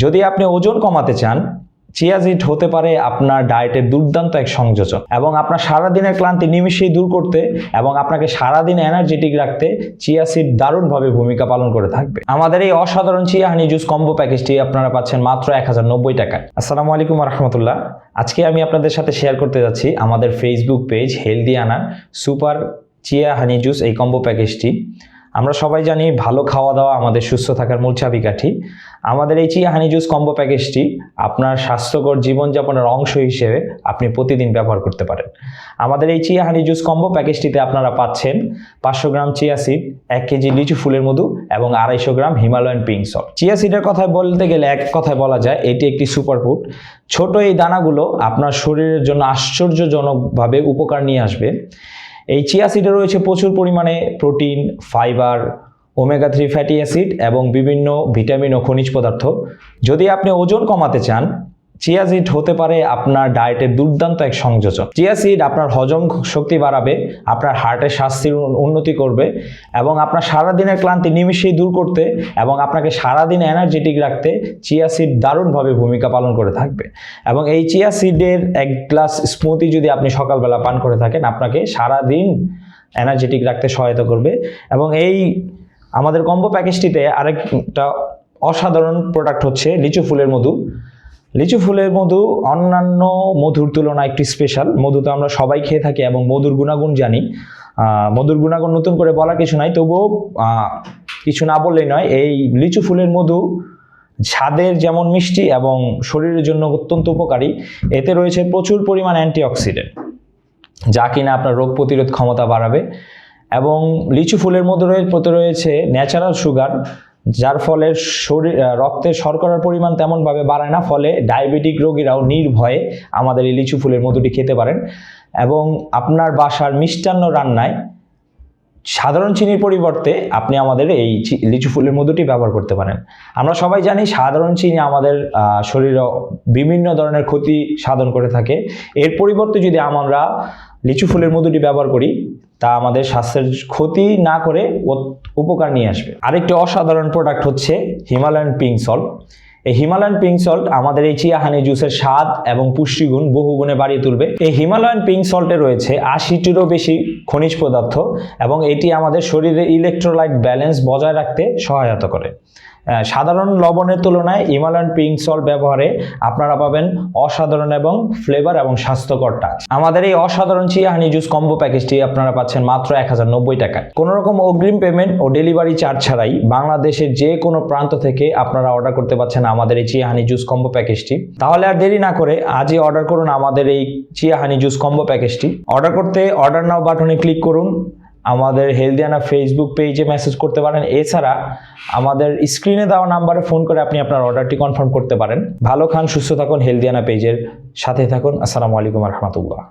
যদি আপনি ওজন কমাতে চান, চিয়া সিড হতে পারে আপনার ডায়েটের দুর্দান্ত এক সংযোজন এবং আপনার সারাদিনের ক্লান্তি নিমিষেই দূর করতে এবং আপনাকে সারাদিন এনার্জেটিক রাখতে চিয়া সিড দারুণভাবে ভূমিকা পালন করে থাকবে। আমাদের এই অসাধারণ চিয়া হানি জুস কম্বো প্যাকেজটি আপনারা পাচ্ছেন মাত্র 1090 টাকায়। আসসালামু আলাইকুম ওয়া রাহমাতুল্লাহ। আজকে আমি আপনাদের সাথে শেয়ার করতে যাচ্ছি আমাদের ফেসবুক পেজ হেলদিয়ানা সুপার চিয়া হানি জুস এই কম্বো প্যাকেজটি। আমরা সবাই জানি ভালো খাওয়া দাওয়া আমাদের সুস্থ থাকার মূল চাবিকাঠি। আমাদের এই চিয়া হানি জুস কম্বো প্যাকেজটি আপনার স্বাস্থ্যকর জীবনযাপনের অংশ হিসেবে আপনি প্রতিদিন ব্যবহার করতে পারেন। আমাদের এই চিয়া হানি জুস কম্বো প্যাকেজটিতে আপনারা পাচ্ছেন 500 গ্রাম চিয়া সিড, 1 কেজি লিচু ফুলের মধু এবং 250 গ্রাম হিমালয়ান পিঙ্ক সল্ট। চিয়া সিডের কথা বলতে গেলে এক কথায় বলা যায় এটি একটি সুপারফুড। ছোট এই দানাগুলো আপনার শরীরের জন্য আশ্চর্যজনকভাবে উপকার নিয়ে আসবে। এই চিয়া সিডে রয়েছে প্রচুর পরিমাণে protein, fibre, omega 3 fatty acid এবং বিভিন্ন ভিটামিন ও খনিজ পদার্থ। যদি আপনি ওজন কমাতে চান, চিয়া সিড হতে পারে আপনার ডায়েটের দুর্দান্ত এক সংযোজন। চিয়া সিড আপনার হজম শক্তি বাড়াবে, আপনার হার্টের স্বাস্থ্যের উন্নতি করবে এবং আপনার সারাদিনের ক্লান্তি নিমিষেই দূর করতে এবং আপনাকে সারাদিন এনার্জেটিক রাখতে চিয়া সিড দারুণভাবে ভূমিকা পালন করে থাকবে। এবং এই চিয়া সিডের 1 গ্লাস স্মুদি যদি আপনি সকালবেলা পান করে থাকেন, আপনাকে সারাদিন এনার্জেটিক রাখতে সহায়তা করবে। এবং এই আমাদের কম্বো প্যাকেজটিতে আরেকটা অসাধারণ প্রোডাক্ট হচ্ছে লিচু ফুলের মধু। লিচু ফুলের মধু অন্যান্য মধুর তুলনায় একটি স্পেশাল। মধু তো আমরা সবাই খেয়ে থাকি এবং মধুর গুণাগুণ জানি। মধুর গুণাগুণ নতুন করে বলার কিছু নাই, তবুও কিছু না বললেই নয়। এই লিচু ফুলের মধু স্বাদের যেমন মিষ্টি এবং শরীরের জন্য অত্যন্ত উপকারী। এতে রয়েছে প্রচুর পরিমাণ অ্যান্টিঅক্সিডেন্ট, যা কিনা আপনার রোগ প্রতিরোধ ক্ষমতা বাড়াবে। এবং লিচু ফুলের মধ্যে রয়েছে ন্যাচারাল সুগার, যার ফলে রক্তের শর্করার পরিমাণ তেমনভাবে বাড়ায় না, ফলে ডায়াবেটিক রোগীরাও নির্ভয়ে আমাদের এই লিচু ফুলের মধুটি খেতে পারেন। এবং আপনার বাসার মিষ্টান্ন রান্নায় সাধারণ চিনির পরিবর্তে আপনি আমাদের এই লিচু ফুলের মধুটি ব্যবহার করতে পারেন। আমরা সবাই জানি সাধারণ চিনি আমাদের শরীরে বিভিন্ন ধরনের ক্ষতি সাধন করে থাকে। এর পরিবর্তে যদি আমরা লিচু ফুলের মধুটি ব্যবহার করি, তা আমাদের স্বাস্থ্যের ক্ষতি না করে উপকার নিয়ে আসবে। আরেকটি অসাধারণ প্রোডাক্ট হচ্ছে হিমালয়ান পিঙ্ক সল্ট। এই হিমালয়ান পিঙ্ক সল্ট আমাদের এই চিয়া হানি জুসের স্বাদ এবং পুষ্টিগুণ বহুগুণে বাড়িয়ে তুলবে। এই হিমালয়ান পিঙ্ক সল্টে রয়েছে 80টিরও বেশি খনিজ পদার্থ এবং এটি আমাদের শরীরে ইলেকট্রোলাইট ব্যালেন্স বজায় রাখতে সহায়তা করে। সাধারণ লবণের তুলনায় হিমালয়ান পিঙ্ক সল্ট ব্যবহারে আপনারা পাবেন অসাধারণ এবং ফ্লেভার এবং স্বাস্থ্যকর টাচ। আমাদের এই অসাধারণ চিয়া হানি জুস কম্বো প্যাকেজটি আপনারা পাচ্ছেন মাত্র 1090 টাকায়। কোনো রকম অগ্রিম পেমেন্ট ও ডেলিভারি চার্জ ছাড়াই বাংলাদেশের যে কোনো প্রান্ত থেকে আপনারা অর্ডার করতে পারছেন আমাদের এই চিয়া হানি জুস কম্বো প্যাকেজটি। তাহলে আর দেরি না করে আজই অর্ডার করুন আমাদের এই চিয়া হানি জুস কম্বো প্যাকেজটি। অর্ডার করতে অর্ডার নাও বাটনে ক্লিক করুন, আমাদের হেলদিয়ানা ফেসবুক পেজে মেসেজ করতে পারেন। এছাড়া আমাদের স্ক্রিনে দেওয়া নাম্বারে ফোন করে আপনি আপনার অর্ডারটি কনফার্ম করতে পারেন। ভালো খান, সুস্থ থাকুন, হেলদিয়ানা পেজের সাথে থাকুন। আসসালামু আলাইকুম ওয়া রাহমাতুল্লাহ।